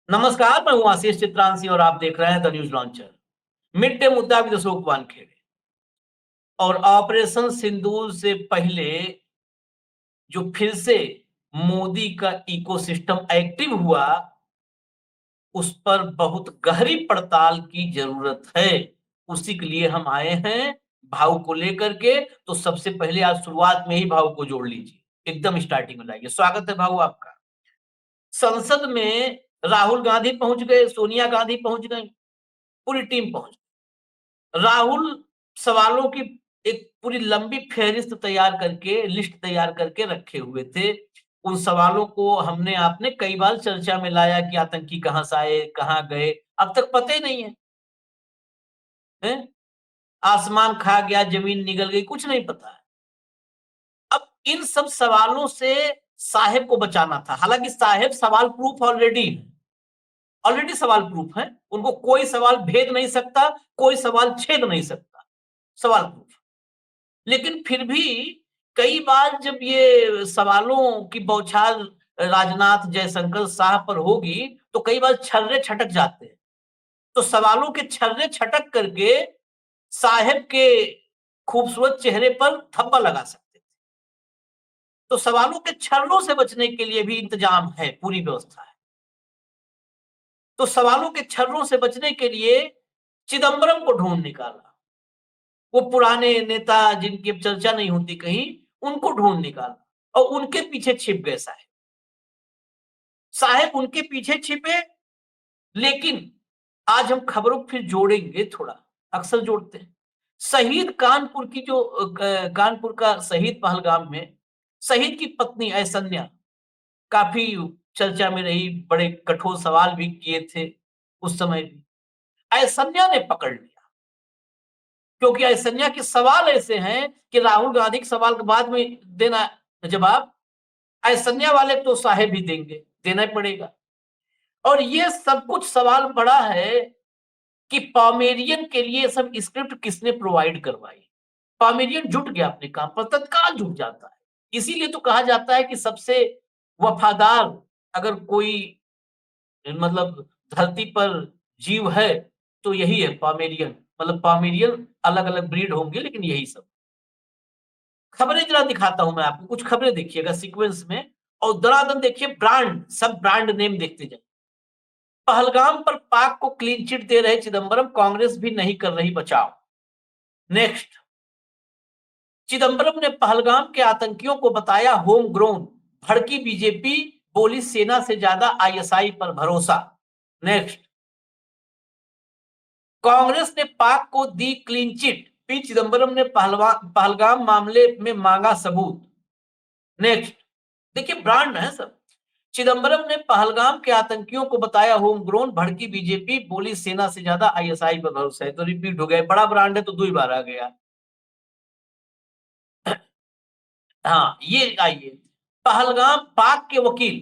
नमस्कार, मैं हूँ आशीष चित्रांशी और आप देख रहे हैं the news launcher. Mid day मुद्दा विद अशोक वानखेड़े। और ऑपरेशन सिंदूर से पहले जो फिर से मोदी का इकोसिस्टम एक्टिव हुआ, उस पर बहुत गहरी पड़ताल की जरूरत है। उसी के लिए हम आए हैं, भाव को लेकर के। तो सबसे पहले आज शुरुआत में ही भाव को जोड़ लीजिए, एकदम स्टार्टिंग में लाइए। स्वागत है भाव आपका। संसद में राहुल गांधी पहुंच गए, सोनिया गांधी पहुंच गई, पूरी टीम पहुंच गई। राहुल सवालों की एक पूरी लंबी फेहरिस्त तैयार करके, लिस्ट तैयार करके रखे हुए थे। उन सवालों को हमने आपने कई बार चर्चा में लाया कि आतंकी कहां से आए, कहां गए, अब तक पता ही नहीं है, हैं? आसमान खा गया, जमीन निगल गई, कुछ नहीं पता है। अब इन सब सवालों से साहेब को बचाना था। हालांकि साहेब सवाल प्रूफ ऑलरेडी है, ऑलरेडी सवाल प्रूफ है। उनको कोई सवाल भेद नहीं सकता, कोई सवाल छेद नहीं सकता, सवाल प्रूफ। लेकिन फिर भी कई बार जब ये सवालों की बौछार राजनाथ जयशंकर शाह पर होगी, तो कई बार छर्रे छटक जाते हैं। तो सवालों के छर्रे छटक करके साहेब के खूबसूरत चेहरे पर थप्पा लगा सकते थे। तो सवालों के छर्रों से बचने के लिए भी इंतजाम है, पूरी व्यवस्था है। तो सवालों के छर्रों से बचने के लिए चिदंबरम को ढूंढ निकाला। वो पुराने नेता जिनकी अब चर्चा नहीं होती कहीं, उनको ढूंढ निकाला और उनके पीछे छिप गए साहेब। साहेब उनके पीछे छिपे। लेकिन आज हम खबरों को फिर जोड़ेंगे थोड़ा, अक्सर जोड़ते हैं। शहीद कानपुर की जो कानपुर का शहीद पहलगाम में शहीद की पत्नी ऐसन्या काफी चर्चा में रही, बड़े कठोर सवाल भी किए थे उस समय भी। ऐसन्या ने पकड़ लिया, क्योंकि ऐसन्या के सवाल ऐसे हैं कि राहुल गांधी के सवाल के बाद में देना जवाब, ऐसन्या वाले तो साहेब ही देंगे, देना ही पड़ेगा। और ये सब कुछ सवाल बड़ा है कि पॉमेरियन के लिए सब स्क्रिप्ट किसने प्रोवाइड करवाई। पॉमेरियन जुट गया अपने काम पर, तत्काल जुट जाता है। इसीलिए तो कहा जाता है कि सबसे वफादार अगर कोई मतलब धरती पर जीव है तो यही है पॉमेरियन। मतलब पॉमेरियन अलग अलग ब्रीड होंगे, लेकिन यही सब। खबरें जरा दिखाता हूं मैं आपको, कुछ खबरें देखिएगा सीक्वेंस में। और दरादन देखिए, ब्रांड, सब ब्रांड नेम देखते जाए। पहलगाम पर पाक को क्लीन चिट दे रहे चिदंबरम, कांग्रेस भी नहीं कर रही बचाव। नेक्स्ट, चिदंबरम ने पहलगाम के आतंकियों को बताया होम ग्रोन, भड़की बीजेपी, बोली सेना से ज्यादा आईएसआई पर भरोसा। नेक्स्ट, कांग्रेस ने पाक को दी क्लीन चिट, पी चिदंबरम ने पहलगाम मामले में मांगा सबूत। नेक्स्ट, देखिए ब्रांड है सब। चिदंबरम ने पहलगाम के आतंकियों को बताया होम ग्रोन, भड़की बीजेपी, बोली सेना से ज्यादा आईएसआई पर भरोसा है। तो रिपीट हो गया, बड़ा ब्रांड है तो 2 बार आ गया। हाँ, ये आइए, पहलगाम पाक के वकील,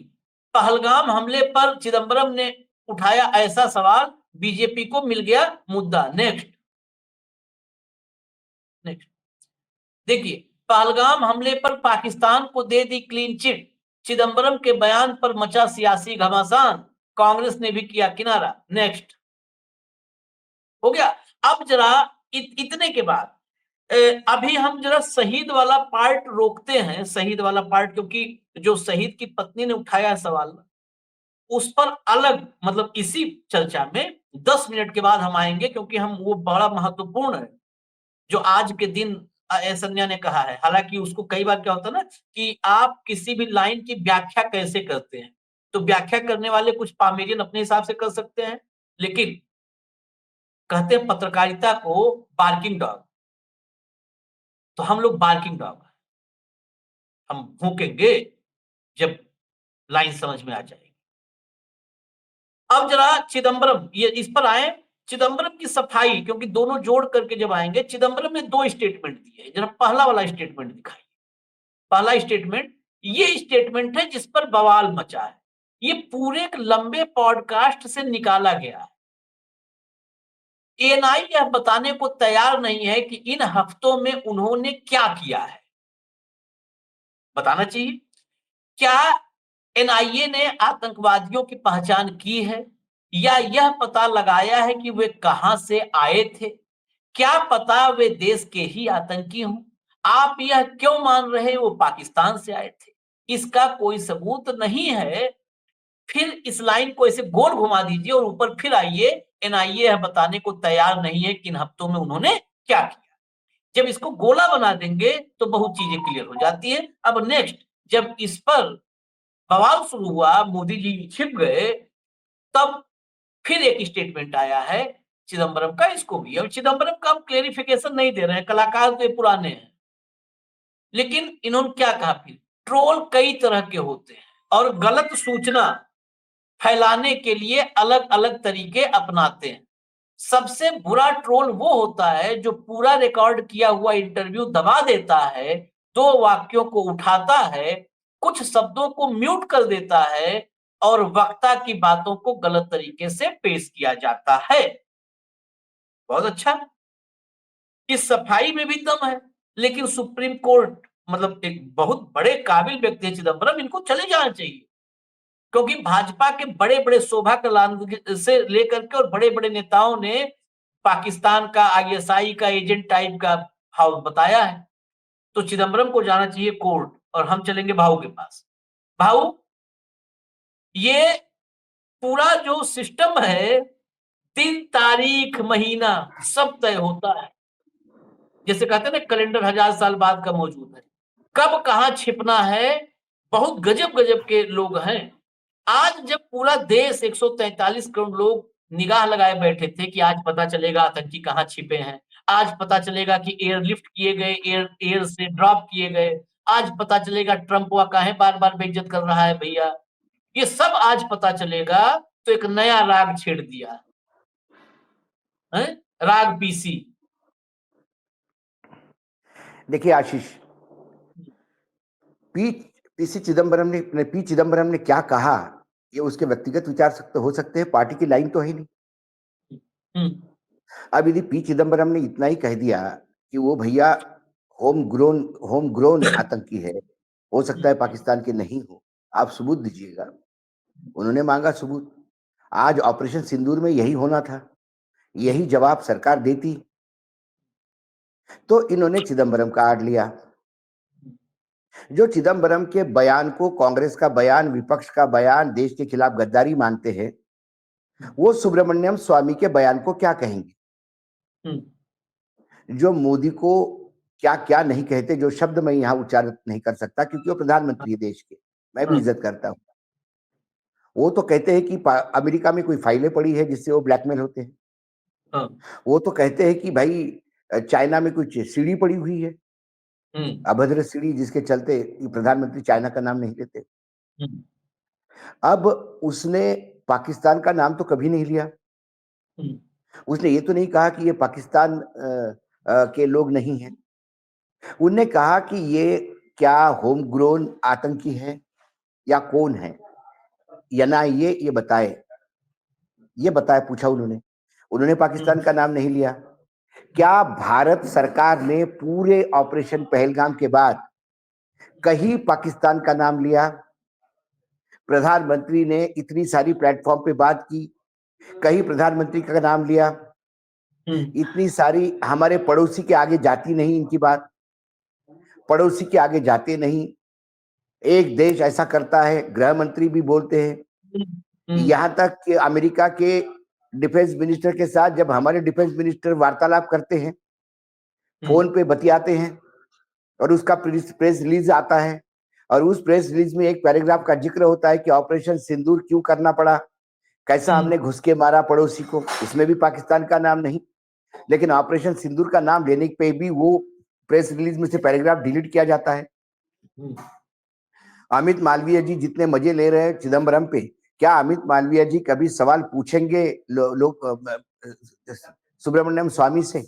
पहलगाम हमले पर चिदंबरम ने उठाया ऐसा सवाल, बीजेपी को मिल गया मुद्दा। नेक्स्ट, नेक्स्ट देखिए, पहलगाम हमले पर पाकिस्तान को दे दी क्लीन चिट, चिदंबरम के बयान पर मचा सियासी घमासान, कांग्रेस ने भी किया किनारा। नेक्स्ट, हो गया। अब जरा इतने के बाद अभी हम जरा शहीद वाला पार्ट रोकते हैं, शहीद वाला पार्ट, क्योंकि जो शहीद की पत्नी ने उठाया सवाल, उस पर अलग मतलब इसी चर्चा में 10 मिनट के बाद हम आएंगे, क्योंकि हम वो बड़ा महत्वपूर्ण है जो आज के दिन ऐसन्या ने कहा है। हालांकि उसको कई बार क्या होता है ना कि आप किसी भी लाइन की व्याख्या कैसे करते हैं, तो व्याख्या करने वाले कुछ पामेरियन अपने हिसाब से कर सकते हैं, लेकिन कहते हैं पत्रकारिता को बार्किंग डॉग, तो हम लोग बार्किंग डॉग, हम भूकेंगे जब लाइन समझ में आ जाएगी। अब जरा चिदंबरम, ये इस पर आए, चिदंबरम की सफाई, क्योंकि दोनों जोड़ करके जब आएंगे, चिदंबरम ने 2 स्टेटमेंट दिए। जरा पहला वाला स्टेटमेंट दिखाइए। पहला स्टेटमेंट, ये स्टेटमेंट है जिस पर बवाल मचा है। ये पूरे एक लंबे पॉडकास्ट से निकाला गया है। एएनआई यह बताने को तैयार नहीं है कि इन हफ्तों में उन्होंने क्या किया है, बताना चाहिए क्या। एनआईए ने आतंकवादियों की पहचान की है या यह पता लगाया है कि वे कहां से आए थे? क्या पता वे देश के ही आतंकी हों? आप यह क्यों मान रहे वो पाकिस्तान से आए थे? इसका कोई सबूत नहीं है। फिर इस लाइन को ऐसे गोल घुमा दीजिए और ऊपर फिर आइए, एनआईए यह बताने को तैयार नहीं है कि इन हफ्तों में उन्होंने क्या किया। जब इसको गोला बना देंगे तो बहुत चीजें क्लियर हो जाती है। अब नेक्स्ट, जब इस पर बवाल शुरू हुआ, मोदी जी छिप गए, तब फिर एक स्टेटमेंट आया है चिदंबरम का, इसको भी। अब चिदंबरम का हम क्लेरिफिकेशन नहीं दे रहे हैं, कलाकार तो ये पुराने हैं, लेकिन इन्होंने क्या कहा फिर? ट्रोल कई तरह के होते हैं और गलत सूचना फैलाने के लिए अलग अलग तरीके अपनाते हैं। सबसे बुरा ट्रोल वो होता है जो पूरा रिकॉर्ड किया हुआ इंटरव्यू दबा देता है, दो वाक्यों को उठाता है, कुछ शब्दों को म्यूट कर देता है और वक्ता की बातों को गलत तरीके से पेश किया जाता है। बहुत अच्छा, इस सफाई में भी दम है, लेकिन सुप्रीम कोर्ट, मतलब एक बहुत बड़े काबिल व्यक्ति है चिदंबरम, इनको चले जाना चाहिए। क्योंकि भाजपा के बड़े-बड़े शोभा कलान से लेकर के और बड़े-बड़े नेताओं ने पाकिस्तान का आईएसआई का एजेंट टाइप का भाव बताया है। तो चिदंबरम को जाना चाहिए कोर्ट और हम चलेंगे भाऊ के पास। भाऊ, ये पूरा जो सिस्टम है, दिन, तारीख, महीना सब तय होता है। जैसे कहते हैं ना, कैलेंडर 1000 साल बाद का मौजूद है। कब कहाँ छिपना है, बहुत गजब-गजब के लोग हैं। आज जब पूरा देश 143 करोड़ लोग निगाह लगाए बैठे थे कि आज पता चलेगा आतंकी कहाँ छिपे हैं, आज पता चलेगा कि एयरलिफ्ट किए गए, एयर एयर से ड्रॉप किए गए, आज पता चलेगा ट्रंप वहां काहे बार-बार बेइज्जत कर रहा है भैया। ये सब आज पता चलेगा तो एक नया राग छेड़ दिया है, राग पीसी। देखिए आशीष, पी पीसी चिदम्बरम ने पी चिदम्बरम ने क्या कहा, ये उसके व्यक्तिगत विचार हो सकते हैं, पार्टी की लाइन तो है नहीं। हम्म, अब यदि पी चिदम्बरम ने इतना ही कह दिया कि वो भैया होम ग्रोन आतंकी है, हो सकता है पाकिस्तान के नहीं हो, आप सबूत दीजिएगा। उन्होंने मांगा सबूत। आज ऑपरेशन सिंदूर में यही होना था, यही जवाब सरकार देती, तो इन्होंने चिदम्बरम का आड़ लिया। जो चिदम्बरम के बयान को कांग्रेस का बयान, विपक्ष का बयान, देश के खिलाफ गद्दारी मानते हैं, वो सुब्रमण्यम स्वामी के बयान को क्या कहेंगे? जो मोदी को क्या क्या नहीं कहते, जो शब्द मैं यहाँ उच्चारित नहीं कर सकता क्योंकि वो प्रधानमंत्री है देश के, मैं भी इज्जत करता हूँ। वो तो कहते हैं कि अमेरिका में कोई फाइलें पड़ी है जिससे वो ब्लैकमेल होते हैं। वो तो कहते हैं कि भाई चाइना में कुछ सीढ़ी पड़ी हुई है, अभद्र सीढ़ी, जिसके चलते प्रधानमंत्री चाइना का नाम नहीं लेते। अब उसने पाकिस्तान का नाम तो कभी नहीं लिया। उसने ये तो नहीं कहा कि ये पाकिस्तान के लोग नहीं हैं। उनने कहा कि ये क्या होम ग्रोन आतंकी है या कौन है, या ना ये बताए, पूछा उन्होंने। उन्होंने पाकिस्तान का नाम नहीं लिया। क्या भारत सरकार ने पूरे ऑपरेशन पहलगाम के बाद कहीं पाकिस्तान का नाम लिया? प्रधानमंत्री ने इतनी सारी प्लेटफॉर्म पे बात की, कहीं प्रधानमंत्री का नाम लिया? इतनी सारी हमारे पड़ोसी के आगे जाती नहीं इनकी बात, पड़ोसी के आगे जाते नहीं। एक देश ऐसा करता है, गृह मंत्री भी बोलते हैं। यहाँ तक कि अमेरिका के डिफेंस मिनिस्टर के साथ जब हमारे डिफेंस मिनिस्टर वार्तालाप करते हैं, फोन पे बतियाते हैं, और उसका प्रेस रिलीज आता है, और उस प्रेस रिलीज में एक पैराग्राफ का जिक्र होता है कि ऑपरेशन सिंदूर क्यों करना पड़ा, कैसा हमने घुस के मारा पड़ोसी को, इसमें भी पाकिस्तान का नाम नहीं। लेकिन ऑपरेशन सिंदूर का नाम लेने पे भी वो प्रेस रिलीज में से पैराग्राफ डिलीट किया जाता है। अमित मालवीय जी जितने मजे ले रहे हैं चिदम्बरम पे, क्या अमित मालवीय जी कभी सवाल पूछेंगे सुब्रमण्यम स्वामी से?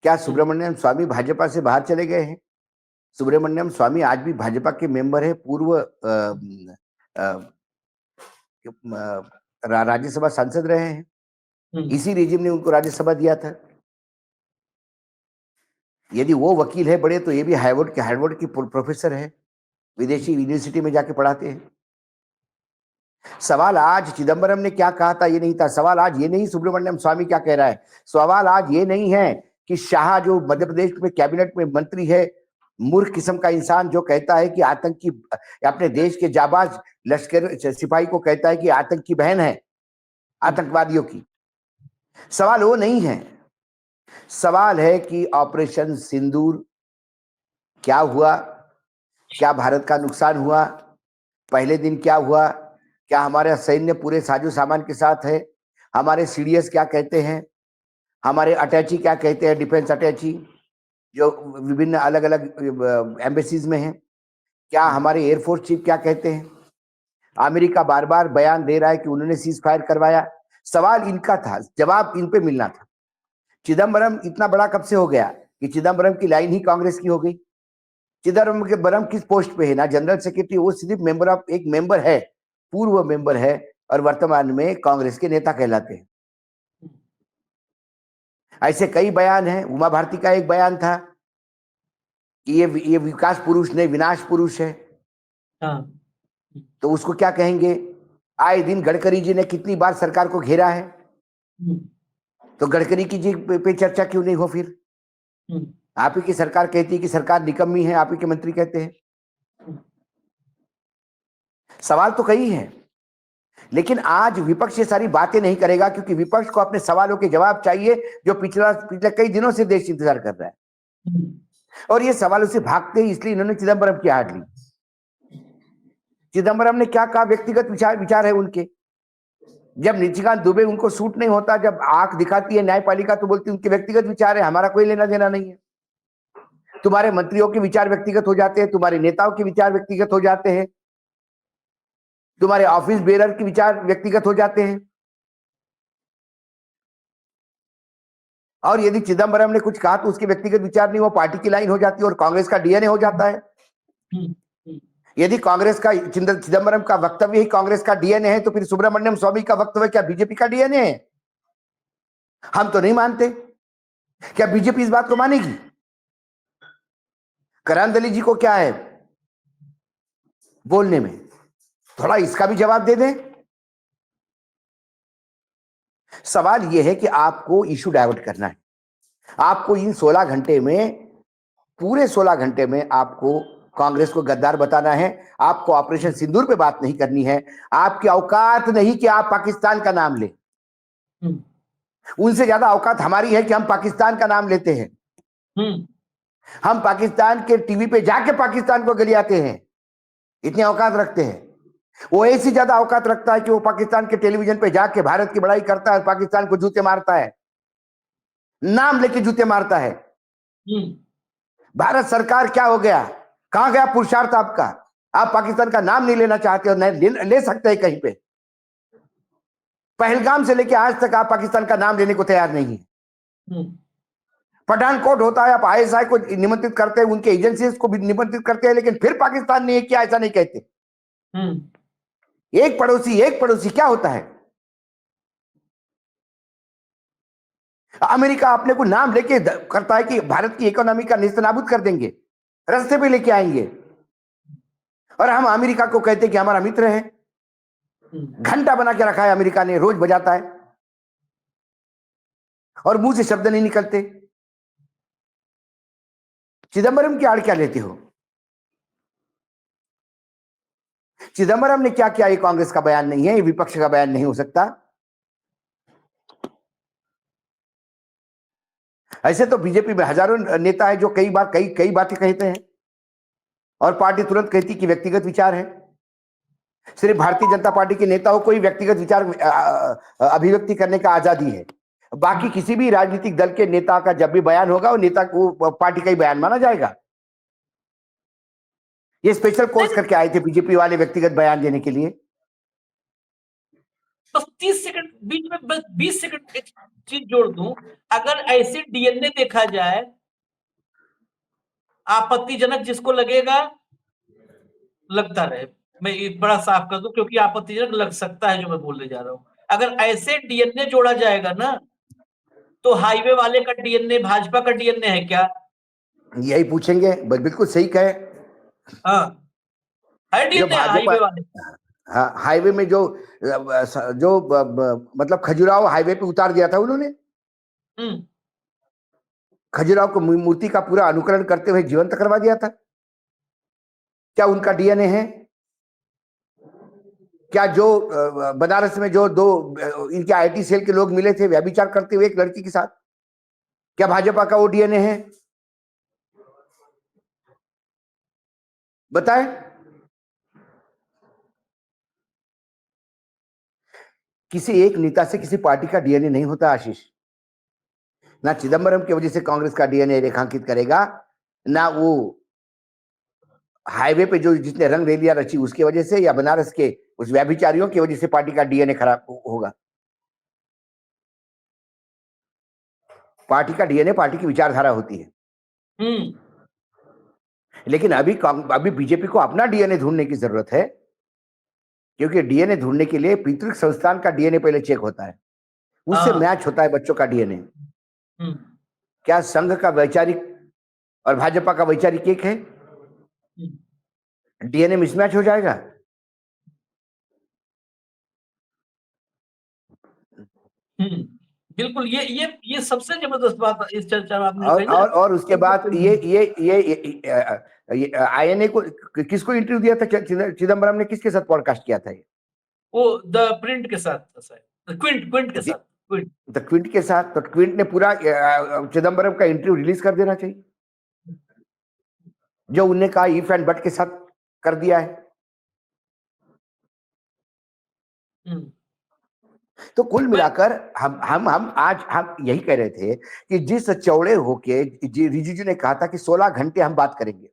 क्या सुब्रमण्यम स्वामी भाजपा से बाहर चले गए हैं? सुब्रमण्यम स्वामी आज भी भाजपा के मेंबर है, पूर्व राज्यसभा सांसद रहे हैं। इसी रेजिम ने उनको राज्यसभा दिया था। यदि वो वकील है बड़े, तो ये भी हार्वर्ड के प्रोफेसर है, विदेशी यूनिवर्सिटी में जाके पढ़ाते हैं। सवाल आज चिदम्बरम ने क्या कहा था ये नहीं था, सवाल आज ये नहीं सुब्रमण्यम स्वामी क्या कह रहा है, सवाल आज ये नहीं है कि शाह जो मध्य प्रदेश में कैबिनेट में मंत्री है, मूर्ख किस्म का इंसान जो कहता है कि आतंकी, अपने देश के जाबाज लश्कर सिपाही को कहता है कि आतंकी बहन है आतंकवादियों की। सवाल वो नहीं है, सवाल है कि ऑपरेशन सिंदूर क्या हुआ, क्या भारत का नुकसान हुआ, पहले दिन क्या हुआ, क्या हमारा सैन्य पूरे साजो सामान के साथ है, हमारे सीडीएस क्या कहते हैं, हमारे अटैची क्या कहते हैं, डिफेंस अटैची जो विभिन्न अलग अलग एम्बेसीज में है, क्या हमारे एयरफोर्स चीफ क्या कहते हैं। अमेरिका बार बार बयान दे रहा है कि उन्होंने सीज फायर करवाया, सवाल इनका था, जवाब इन पे मिलना था। चिदम्बरम इतना बड़ा कब से हो गया कि चिदम्बरम की लाइन ही कांग्रेस की हो गई। चिदम्बरम किस पोस्ट पे है, ना जनरल सेक्रेटरी, वो सिर्फ मेंबर ऑफ, एक मेंबर है, पूर्व मेंबर है और वर्तमान में कांग्रेस के नेता कहलाते हैं। ऐसे कई बयान हैं, उमा भारती का एक बयान था कि ये विकास पुरुष नहीं विनाश पुरुष है। हाँ। तो उसको क्या कहेंगे। आए दिन गडकरी जी ने कितनी बार सरकार को घेरा है, तो गडकरी की जी पे चर्चा क्यों नहीं हो फिर। आप ही की सरकार कहती है कि सरकार निकम्मी है, आप ही के मंत्री कहते हैं। सवाल तो कई हैं, लेकिन आज विपक्ष ये सारी बातें नहीं करेगा क्योंकि विपक्ष को अपने सवालों के जवाब चाहिए जो पिछले कई दिनों से देश इंतजार कर रहा है। और ये सवालों से भागते ही इसलिए इन्होंने चिदम्बरम की आड़ ली। चिदम्बरम ने क्या कहा, व्यक्तिगत विचार है उनके। जब निशिकांत दुबे उनको सूट नहीं होता, जब आंख दिखाती है न्यायपालिका तो बोलती है उनके व्यक्तिगत विचार है, हमारा कोई लेना देना नहीं है। तुम्हारे मंत्रियों के विचार व्यक्तिगत हो जाते हैं, तुम्हारे नेताओं के विचार व्यक्तिगत हो जाते हैं, तुम्हारे ऑफिस बेरर के विचार व्यक्तिगत हो जाते हैं। और यदि चिदम्बरम ने कुछ कहा तो उसके व्यक्तिगत विचार नहीं, वो पार्टी की लाइन हो जाती है और कांग्रेस का डीएनए हो जाता है। यदि कांग्रेस का चिदम्बरम का वक्तव्य ही कांग्रेस का डीएनए है तो फिर सुब्रमण्यम स्वामी का वक्तव्य क्या बीजेपी का डीएनए है? हम तो नहीं मानते। क्या बीजेपी इस बात को मानेगी? करांदली जी को क्या है बोलने में, थोड़ा इसका भी जवाब दे दें। सवाल यह है कि आपको इशू डाइवर्ट करना है। आपको इन 16 घंटे में, पूरे 16 घंटे में आपको कांग्रेस को गद्दार बताना है। आपको ऑपरेशन सिंदूर पे बात नहीं करनी है। आपकी औकात नहीं कि आप पाकिस्तान का नाम लें। उनसे ज्यादा औकात हमारी है कि हम पाकिस्तान का नाम लेते हैं। हम पाकिस्तान के टीवी पे जाके पाकिस्तान को गलियाते हैं, इतनी औकात रखते हैं। वो ऐसी ज्यादा औकात रखता है कि वो पाकिस्तान के टेलीविजन पे जाके भारत की बड़ाई करता है, पाकिस्तान को जूते मारता है, नाम लेके जूते मारता है। भारत सरकार क्या हो गया, कहां गया पुरुषार्थ आपका? आप पाकिस्तान का नाम नहीं लेना चाहते और नहीं ले सकते कहीं पे। पहलगाम से लेके आज तक आप पाकिस्तान का नाम लेने को तैयार नहीं है। पठानकोट होता है, आप आईएसआई को निमंत्रित करते हैं, उनके एजेंसीज को भी निमंत्रित करते हैं, लेकिन फिर पाकिस्तान ने किया ऐसा नहीं कहते। एक पड़ोसी क्या होता है? अमेरिका अपने को नाम लेके करता है कि भारत की इकोनॉमी का नेस्तनाबूद कर देंगे, रास्ते पे लेके आएंगे, और हम अमेरिका को कहते हैं कि हमारा मित्र है। घंटा बना के रखा है अमेरिका ने, रोज बजाता है और मुंह से शब्द नहीं निकलते। चिदम्बरम की आड़ क्या लेते हो? चिदम्बरम ने क्या किया ये कांग्रेस का बयान नहीं है, ये विपक्ष का बयान नहीं हो सकता। ऐसे तो बीजेपी में हजारों नेता है जो कई बार कई बातें कहते हैं और पार्टी तुरंत कहती कि व्यक्तिगत विचार है। सिर्फ भारतीय जनता पार्टी के नेताओं को ही व्यक्तिगत विचार अभिव्यक्ति करने का आजादी है। बाकी किसी भी राजनीतिक दल के नेता का जब भी बयान होगा वो नेता को पार्टी का ही बयान माना जाएगा। ये स्पेशल कोर्स करके आए थे बीजेपी वाले व्यक्तिगत बयान देने के लिए। बस 30 सेकंड बीच में, बस 20 सेकंड एक चीज जोड़ दूं। अगर ऐसे डीएनए देखा जाए, आपत्तिजनक जिसको लगेगा लगता रहे, मैं एक बड़ा साफ कर दूं, क्योंकि आपत्तिजनक लग सकता है जो मैं बोलने जा रहा हूं। अगर ऐसे डीएनए जोड़ा जाएगा ना, तो हाईवे वाले का डीएनए भाजपा का डीएनए है क्या? यही पूछेंगे, बिल्कुल सही कहे। हाँ, है डीएनए हाईवे वाले। हाँ, हाईवे में जो मतलब खजुराहो हाईवे पे उतार दिया था उन्होंने। हम्म। खजुराहो को मूर्ति का पूरा अनुकरण करते हुए जीवंत करवा दिया था। क्या उनका डीएनए है? क्या जो बनारस में जो दो इनके आईटी सेल के लोग मिले थे व्यभिचार करते हुए एक लड़की के साथ, क्या भाजपा का वो डीएनए है? बताएं। किसी एक नेता से किसी पार्टी का डीएनए नहीं होता आशीष। ना चिदंबरम की वजह से कांग्रेस का डीएनए रेखांकित करेगा, ना वो हाईवे पे जो जितने रंग रेलियां रची उसकी वजह से, या बनारस के उस व्यभिचारियों की वजह से पार्टी का डीएनए खराब होगा। पार्टी का डीएनए पार्टी की विचारधारा होती है। लेकिन अभी बीजेपी को अपना डीएनए ढूंढने की जरूरत है, क्योंकि डीएनए ढूंढने के लिए पितृ संस्थान का डीएनए पहले चेक होता है, उससे मैच होता है बच्चों का डीएनए। क्या संघ का वैचारिक और भाजपा का वैचारिक एक है? डीएनए मिसमैच हो जाएगा। बिल्कुल, ये सबसे जबरदस्त बात इस चर्चा में आपने कही ना। और उसके बाद ये आईएनए को किसको इंटरव्यू दिया था चिदंबरम ने? किसके साथ पॉडकास्ट किया था? ये वो द प्रिंट के साथ था शायद, क्विंट के साथ, क्विंट के साथ। तो क्विंट ने पूरा चिदंबरम का इंटरव्यू रिलीज कर देना चाहिए, जो उनने कहा इफ एंड बट के साथ कर दिया है। तो कुल मिलाकर हम आज यही कह रहे थे कि जिस चौड़े होके रिजिजू ने कहा था कि 16 घंटे हम बात करेंगे,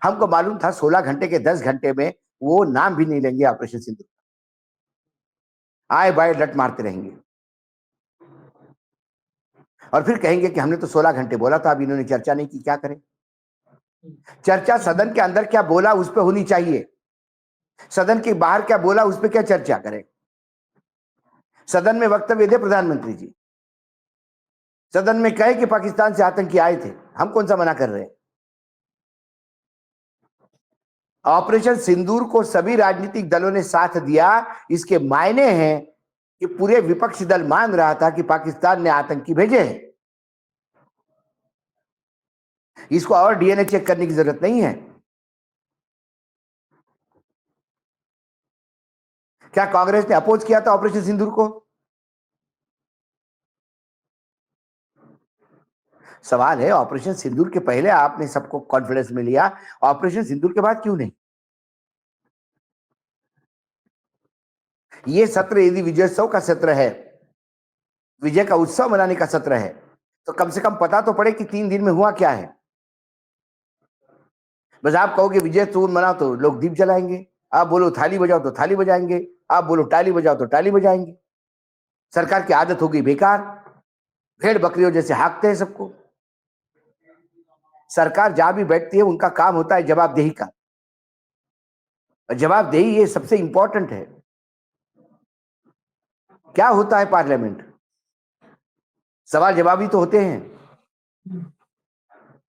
हमको मालूम था 16 घंटे के 10 घंटे में वो नाम भी नहीं लेंगे ऑपरेशन सिंदूर, आए बाय लट मारते रहेंगे और फिर कहेंगे कि हमने तो 16 घंटे बोला था, अब इन्होंने चर्चा नहीं की, क्या करें? चर्चा सदन के अंदर क्या बोला उस पर होनी चाहिए, सदन के बाहर क्या बोला उस पर क्या चर्चा करें? सदन में वक्तव्य दे प्रधानमंत्री जी, सदन में कहे कि पाकिस्तान से आतंकी आए थे, हम कौन सा मना कर रहे हैं? ऑपरेशन सिंदूर को सभी राजनीतिक दलों ने साथ दिया, इसके मायने हैं कि पूरे विपक्षी दल मान रहा था कि पाकिस्तान ने आतंकी भेजे हैं। इसको और डीएनए चेक करने की जरूरत नहीं है। क्या कांग्रेस ने अपोज किया था ऑपरेशन सिंदूर को? सवाल है, ऑपरेशन सिंदूर के पहले आपने सबको कॉन्फिडेंस में लिया, ऑपरेशन सिंदूर के बाद क्यों नहीं? ये सत्र यदि विजयोत्सव का सत्र है, विजय का उत्सव मनाने का सत्र है, तो कम से कम पता तो पड़े कि 3 दिन में हुआ क्या है। बस आप कहोगे विजय तुम मनाओ तो लोग दीप जलाएंगे, आप बोलो थाली बजाओ तो थाली बजाएंगे, आप बोलो टाली बजाओ तो टाली बजाएंगे। सरकार की आदत होगी बेकार, भेड़ बकरियों जैसे हाँकते हैं सबको। सरकार जहां भी बैठती है उनका काम होता है जवाबदेही का, और जवाबदेही ये सबसे इंपॉर्टेंट है। क्या होता है पार्लियामेंट? सवाल जवाब ही तो होते हैं।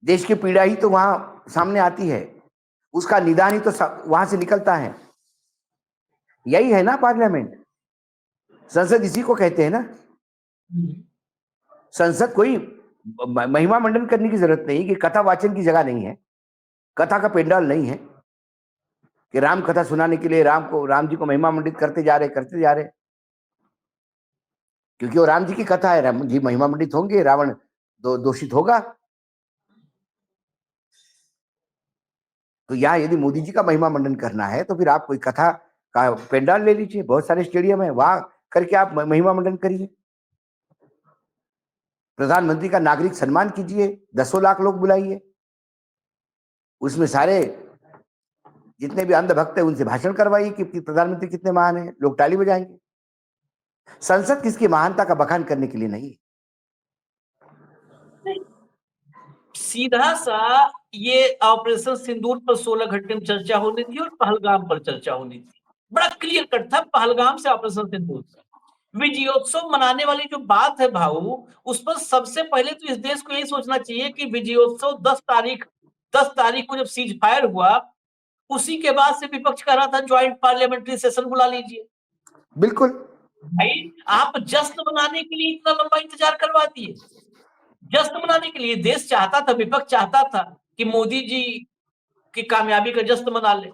देश की पीड़ा ही तो वहां सामने आती है, उसका निदान ही तो वहां से निकलता है। यही है ना पार्लियामेंट, संसद इसी को कहते हैं ना। संसद कोई महिमा मंडन करने की जरूरत नहीं, कि कथा वाचन की जगह नहीं है, कथा का पेंडाल नहीं है कि राम कथा सुनाने के लिए राम जी को महिमा मंडित करते जा रहे, क्योंकि वो राम जी की कथा है, राम जी महिमा मंडित होंगे, रावण दोषित होगा। तो यहाँ यदि मोदी जी का महिमा मंडन करना है तो फिर आप कोई कथा का पेंडाल ले लीजिए, बहुत सारे स्टेडियम है, वहां करके आप महिमा मंडन करिए। प्रधानमंत्री का नागरिक सम्मान कीजिए, 10 लाख लोग बुलाइए, उसमें सारे जितने भी अंधभक्त है उनसे भाषण करवाइए कि प्रधानमंत्री कितने महान है, लोग ताली बजाएंगे। संसद किसकी महानता का बखान करने के लिए नहीं। सीधा सा ये ऑपरेशन सिंदूर पर 16 घंटे में चर्चा होनी थी और पहलगाम पर चर्चा होनी थी, बड़ा क्लियर कट था। पहलगाम से ऑपरेशन सिंदूर, विजयोत्सव मनाने वाली जो बात है भाऊ, उस पर सबसे पहले तो इस देश को यही सोचना चाहिए कि विजयोत्सव 10 तारीख को जब सीज फायर हुआ उसी के बाद से विपक्ष कह रहा था ज्वाइंट पार्लियामेंट्री सेशन बुला लीजिए। बिल्कुल। भाई आप जश्न मनाने के लिए इतना लंबा इंतजार करवा दिए। जश्न मनाने के लिए देश चाहता था, विपक्ष चाहता था कि मोदी जी की कामयाबी का जश्न मना ले।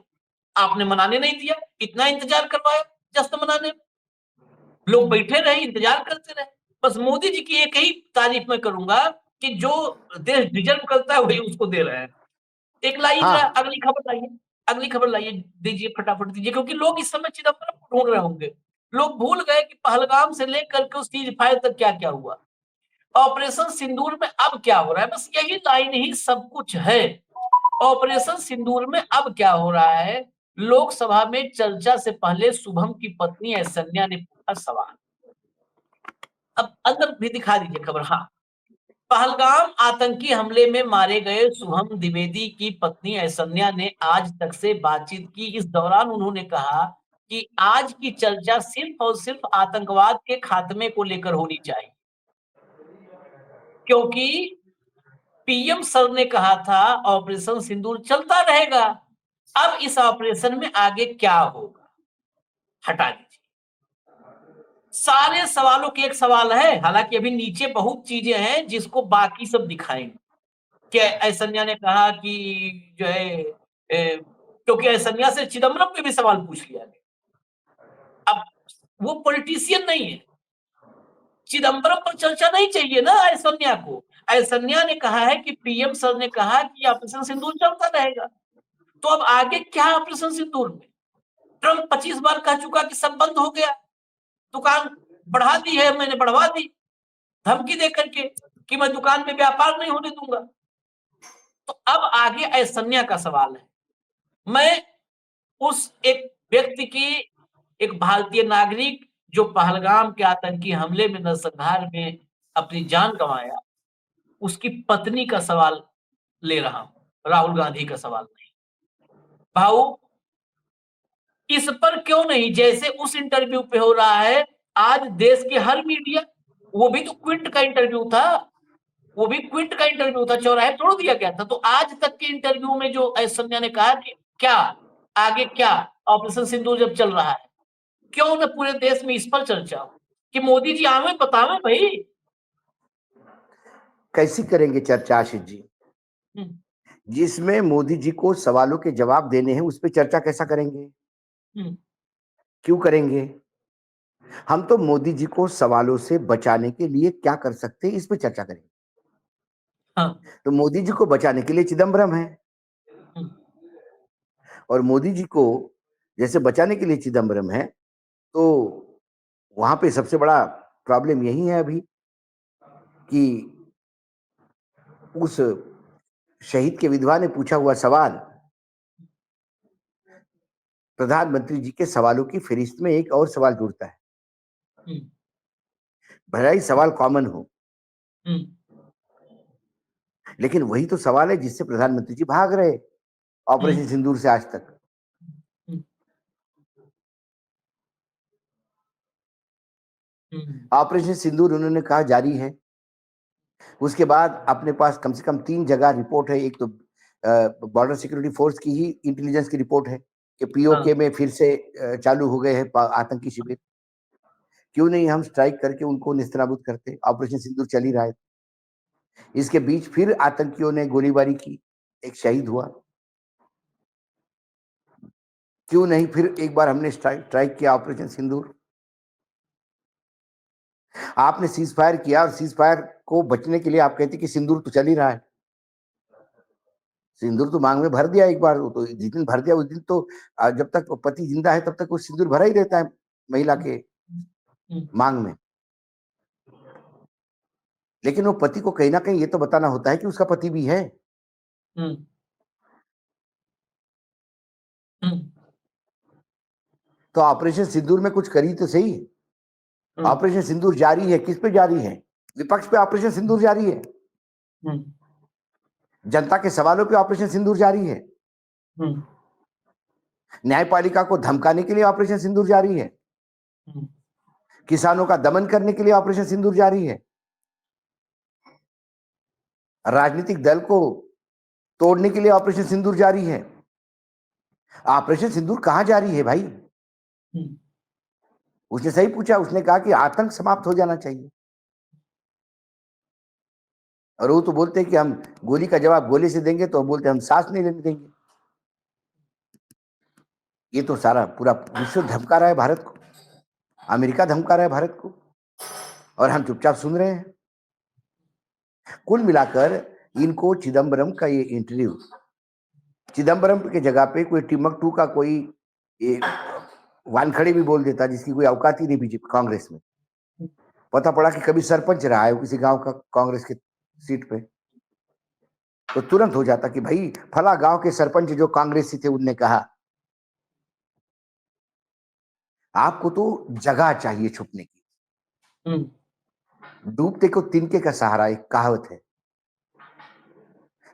आपने मनाने नहीं दिया, इतना इंतजार करवाया जश्न मनाने में। लोग बैठे रहे, इंतजार करते रहे। बस मोदी जी की एक ही तारीफ मैं करूंगा कि जो देश डिजर्व करता है वही उसको दे रहे हैं। एक लाइन हाँ। अगली खबर लाइए, अगली खबर लाइए, दीजिए फटाफट दीजिए, क्योंकि लोग इस समय चिदम्बरम को ढूंढ रहे होंगे। लोग भूल गए कि पहलगाम से लेकर के उस सीज फायर तक क्या क्या हुआ। ऑपरेशन सिंदूर में अब क्या हो रहा है, बस यही लाइन ही सब कुछ है। ऑपरेशन सिंदूर में अब क्या हो रहा है, लोकसभा में चर्चा से पहले शुभम की पत्नी ऐश्वर्या ने पूछा सवाल। अब अंदर भी दिखा दीजिए खबर। हाँ, पहलगाम आतंकी हमले में मारे गए शुभम द्विवेदी की पत्नी ऐश्वर्या ने आज तक से बातचीत की। इस दौरान उन्होंने कहा कि आज की चर्चा सिर्फ और सिर्फ आतंकवाद के खात्मे को लेकर होनी चाहिए, क्योंकि पीएम सर ने कहा था ऑपरेशन सिंदूर चलता रहेगा। अब इस ऑपरेशन में आगे क्या होगा, हटा दीजिए। सारे सवालों के एक सवाल है, हालांकि अभी नीचे बहुत चीजें हैं जिसको बाकी सब दिखाएंगे। क्या ऐश्वर्या ने कहा कि जो है क्योंकि ऐश्वर्या से चिदम्बरम पे भी सवाल पूछ लिया गया। अब वो पॉलिटिशियन नहीं है, चिदम्बरम पर चर्चा नहीं चाहिए ना ऐश्वर्या को। ऐश्वर्या ने कहा है कि पीएम सर ने कहा कि ऑपरेशन सिंदूर चलता रहेगा, तो अब आगे क्या है ऑपरेशन सिंदूर में? ट्रंप 25 बार कह चुका कि सब बंद हो गया, दुकान बढ़ा दी है, मैंने बढ़वा दी, धमकी दे करके कि मैं दुकान में व्यापार नहीं होने दूंगा। तो अब आगे ऐश्वर्या का सवाल है। मैं उस एक व्यक्ति की, एक भारतीय नागरिक जो पहलगाम के आतंकी हमले में नरसंहार में अपनी जान गंवाया, उसकी पत्नी का सवाल ले रहा हूं, राहुल गांधी का सवाल नहीं। भाऊ, इस पर क्यों नहीं, जैसे उस इंटरव्यू पे हो रहा है, आज देश के हर मीडिया, वो भी तो क्विंट का इंटरव्यू था, वो भी क्विंट का इंटरव्यू था, चौराहे तोड़ दिया गया था। तो आज तक के इंटरव्यू में जो ऐश्वर्या ने कहा कि क्या आगे क्या, ऑपरेशन सिंदूर जब चल रहा है, क्यों न पूरे देश में इस पर चर्चा हो कि मोदी जी आवे बतावे भाई। कैसी करेंगे चर्चा आशीष जी? जिसमें मोदी जी को सवालों के जवाब देने हैं, उस पर चर्चा कैसा करेंगे? क्यों करेंगे? हम तो मोदी जी को सवालों से बचाने के लिए क्या कर सकते हैं, इस पे चर्चा करेंगे। हाँ। तो मोदी जी को बचाने के लिए चिदम्बरम है, और मोदी जी को जैसे बचाने के लिए चिदम्बरम है, तो वहां पे सबसे बड़ा प्रॉब्लम यही है अभी कि उस शहीद के विधवा ने पूछा हुआ सवाल, प्रधानमंत्री जी के सवालों की फहरिस्त में एक और सवाल जुड़ता है। भले ही सवाल कॉमन हो, लेकिन वही तो सवाल है जिससे प्रधानमंत्री जी भाग रहे ऑपरेशन सिंदूर से आज तक। ऑपरेशन सिंदूर उन्होंने कहा जारी है, उसके बाद अपने पास कम से कम 3 जगह रिपोर्ट है। एक तो बॉर्डर सिक्योरिटी फोर्स की ही इंटेलिजेंस की रिपोर्ट है कि पीओके में फिर से चालू हो गए हैं आतंकी शिविर। क्यों नहीं हम स्ट्राइक करके उनको निस्तानाबूद करते? ऑपरेशन सिंदूर चल ही रहा है। इसके बीच फिर आतंकियों ने गोलीबारी की, एक शहीद हुआ। क्यों नहीं फिर एक बार हमने स्ट्राइक किया ऑपरेशन सिंदूर? आपने सीज फायर किया, और सीज फायर को बचने के लिए आप कहते कि सिंदूर तो चल ही रहा है। सिंदूर तो मांग में भर दिया एक बार, तो जिस दिन भर दिया उस दिन तो जब तक पति जिंदा है तब तक वो सिंदूर भरा ही रहता है महिला के मांग में। लेकिन वो पति को कहीं ना कहीं ये तो बताना होता है कि उसका पति भी है। तो ऑपरेशन सिंदूर में कुछ करी तो सही। ऑपरेशन सिंदूर जारी है, किस पे जारी है? विपक्ष पे ऑपरेशन सिंदूर जारी है, जनता के सवालों पे ऑपरेशन सिंदूर जारी है, न्यायपालिका को धमकाने के लिए ऑपरेशन सिंदूर जारी है, किसानों का दमन करने के लिए ऑपरेशन सिंदूर जारी है, राजनीतिक दल को तोड़ने के लिए ऑपरेशन सिंदूर जारी है, ऑपरेशन सिंदूर कहाँ जारी है भाई? उसने सही पूछा, उसने कहा कि आतंक समाप्त हो जाना चाहिए। और वो तो बोलते हैं कि हम गोली का जवाब गोली से देंगे, तो बोलते हैं हम सांस नहीं लेने देंगे। ये तो सारा पूरा विश्व धमका रहा है भारत को, अमेरिका धमका रहा है भारत को, और हम चुपचाप सुन रहे हैं। कुल मिलाकर इनको चिदम्बरम का ये इंटरव्यू, चिदम्बरम के जगह पे कोई टिम्बकटू का कोई वानखड़े भी बोल देता, जिसकी कोई औकात ही नहीं बीजेपी कांग्रेस में। पता पड़ा कि कभी सरपंच रहा है किसी गांव का कांग्रेस के सीट पे, तो तुरंत हो जाता कि भाई फला गांव के सरपंच जो कांग्रेसी थे उनने कहा। आपको तो जगह चाहिए छुपने की। डूबते को तिनके का सहारा, एक कहावत है।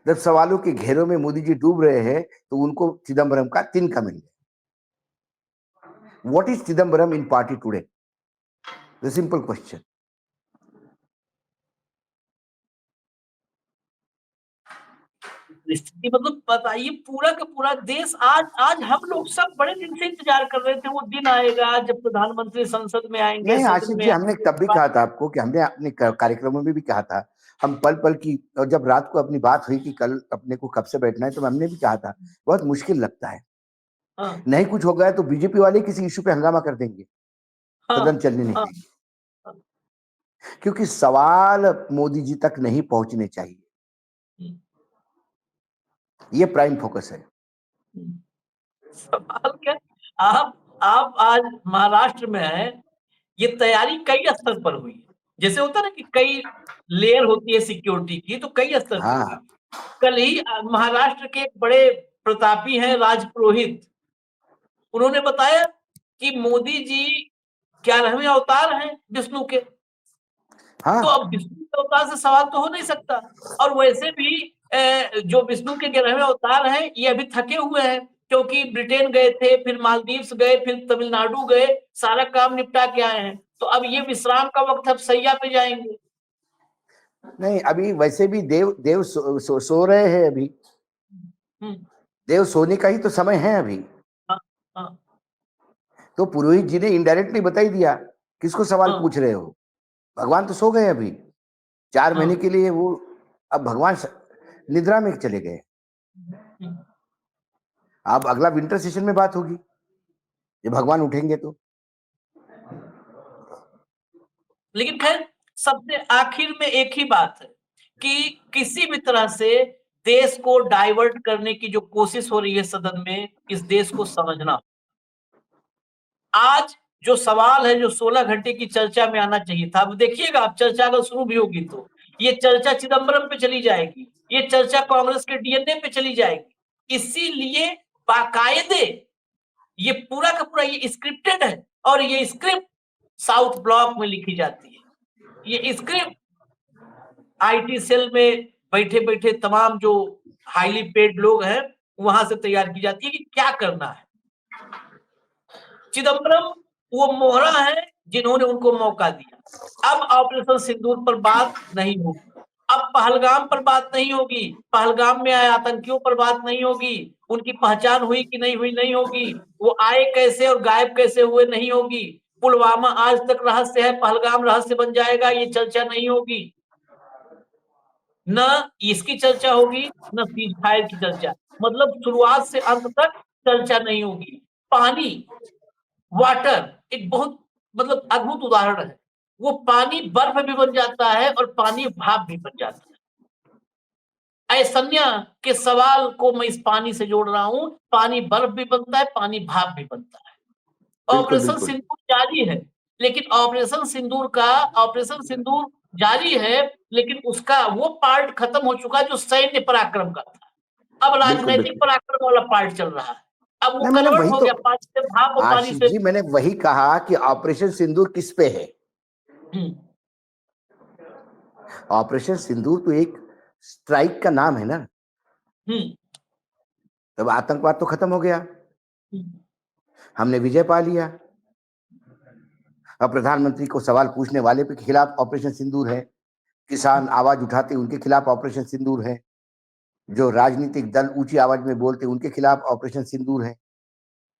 जब सवालों के घेरों में मोदी जी डूब रहे हैं, तो उनको चिदम्बरम का तिनका मिल गया। What is Chidambaram in party today? The simple question. स्थिति मतलब बताइए, पूरा का पूरा देश आज आज हम लोग सब बड़े दिन से इंतजार कर रहे थे, वो दिन आएगा जब प्रधानमंत्री संसद में आएंगे, नहीं सदन आशीष में जी, हमने आएंगे। तब भी कहा था आपको कि हमने अपने कार्यक्रमों में भी कहा था, हम पल पल की, और जब रात को अपनी बात हुई कि कल अपने को कब से बैठना है, तो हमने भी कहा था बहुत मुश्किल लगता है। हाँ नहीं कुछ हो गया तो बीजेपी वाले किसी इशू पे हंगामा कर देंगे, सदन हाँ चलने नहीं हाँ देंगे, क्योंकि सवाल मोदी जी तक नहीं पहुंचने चाहिए। ये प्राइम फोकस है। सवाल क्या, आप आज महाराष्ट्र में हैं, ये तैयारी कई स्तर पर हुई है। जैसे होता है ना कि कई लेयर होती है सिक्योरिटी की, तो कई स्तर पर हुई। हाँ कल ही महाराष्ट्र के एक बड़े प्रतापी हैं राज पुरोहित, उन्होंने बताया कि मोदी जी 11वें अवतार हैं विष्णु के। हाँ तो अब विष्णु के अवतार से सवाल तो हो नहीं सकता। और वैसे भी जो विष्णु के 11वें अवतार हैं, ये अभी थके हुए हैं, क्योंकि ब्रिटेन गए थे, फिर मालदीव्स गए, फिर तमिलनाडु गए, सारा काम निपटा के आए हैं। तो अब ये विश्राम का वक्त, अब सैया पे जाएंगे। नहीं, अभी वैसे भी देव देव सो रहे हैं अभी। हम्म, देव सोने का ही तो समय है अभी। हाँ, हाँ, तो पुरोहित जी ने इनडायरेक्टली बता ही दिया किसको सवाल हाँ, पूछ रहे हो। भगवान तो सो गए अभी 4 महीने हाँ, के लिए, वो अब भगवान निद्रा में चले गए। हम्म। अब अगला विंटर सेशन में बात होगी, जब भगवान उठेंगे तो। लेकिन खैर, सबसे आखिर में एक ही बात है कि किसी भी तरह से देश को डाइवर्ट करने की जो कोशिश हो रही है सदन में, इस देश को समझना। आज जो सवाल है, जो 16 घंटे की चर्चा में आना चाहिए था, अब देखिएगा, आप चर्चा अगर शुरू भी होगी तो ये चर्चा चिदम्बरम पे चली जाएगी, ये चर्चा कांग्रेस के डीएनए पे चली जाएगी। इसीलिए बाकायदे ये पूरा का पूरा ये स्क्रिप्टेड है, और ये स्क्रिप्ट साउथ ब्लॉक में लिखी जाती है। ये स्क्रिप्ट आईटी सेल में बैठे बैठे तमाम जो हाईली पेड लोग हैं, वहां से तैयार की जाती है कि क्या करना है। चिदम्बरम वो मोहरा है जिन्होंने उनको मौका दिया। अब ऑपरेशन सिंदूर पर बात नहीं होगी, अब पहलगाम पर बात नहीं होगी, पहलगाम में आए आतंकियों पर बात नहीं होगी, उनकी पहचान हुई कि नहीं हुई नहीं होगी, वो आए कैसे और गायब कैसे हुए नहीं होगी, पुलवामा आज तक रहस्य है, पहलगाम रहस्य बन जाएगा, ये चर्चा नहीं होगी। न इसकी चर्चा होगी, न सीज फायर की चर्चा, मतलब शुरुआत से अंत तक चर्चा नहीं होगी। पानी, वाटर एक बहुत मतलब अद्भुत उदाहरण है। वो पानी बर्फ भी बन जाता है और पानी भाप भी बन जाता है। ऐसन्या के सवाल को मैं इस पानी से जोड़ रहा हूं, पानी बर्फ भी बनता है, पानी भाप भी बनता है। बिल्कुल ऑपरेशन बिल्कुल सिंदूर जारी है, लेकिन ऑपरेशन सिंदूर जारी है, लेकिन उसका वो पार्ट खत्म हो चुका है जो सैन्य पराक्रम का था। अब बिल्कुल राजनैतिक बिल्कुल। पराक्रम वाला पार्ट चल रहा है। अब वो नहीं, मैंने कन्वर्ट वही हो तो, गया, पानी से भाप और पानी आशीष से। जी मैंने वही कहा कि ऑपरेशन सिंदूर किस पे है। हम्म, ऑपरेशन सिंदूर तो एक स्ट्राइक का नाम है ना। हम्म, तब आतंकवाद तो खत्म हो गया, हम्म, हमने विजय पा लिया। अब प्रधानमंत्री को सवाल पूछने वाले के खिलाफ ऑपरेशन सिंदूर है, किसान आवाज उठाते उनके खिलाफ ऑपरेशन सिंदूर है, जो राजनीतिक दल ऊंची आवाज में बोलते उनके खिलाफ ऑपरेशन सिंदूर है।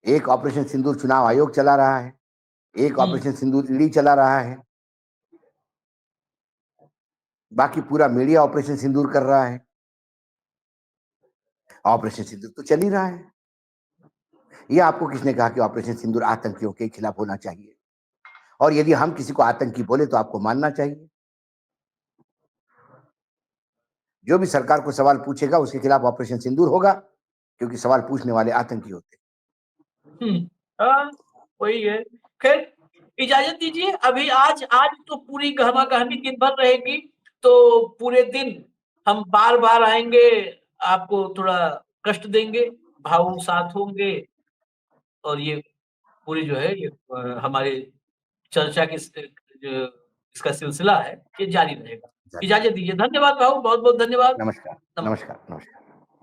एक ऑपरेशन सिंदूर चुनाव आयोग चला रहा है, एक ऑपरेशन सिंदूर ईडी चला रहा है, बाकी पूरा मीडिया ऑपरेशन सिंदूर कर रहा है। ऑपरेशन सिंदूर तो चल ही रहा है। ये आपको किसने कहा कि ऑपरेशन सिंदूर आतंकियों के खिलाफ होना चाहिए? और यदि हम किसी को आतंकी बोले तो आपको मानना चाहिए। जो भी सरकार को सवाल पूछेगा उसके खिलाफ ऑपरेशन सिंदूर होगा, क्योंकि सवाल पूछने वाले आतंकी होते हैं। हाँ, वही है। खैर, इजाजत दीजिए, अभी आज आज तो पूरी गहमा-गहमी दिन भर रहेगी, तो पूरे दिन हम बार-बार आएँगे, आपको थोड़ा कष्ट देंगे, भावुक साथ होंगे और ये पूरी जो है ये हमारे चर्चा की जो इसका सिलसिला है, ये जारी रहेगा। जारी। इजाजत दीजिए। धन्यवाद भाऊ, बहुत-बहुत धन्यवाद। नमस्कार, नमस्कार। नमस्कार, नमस्कार।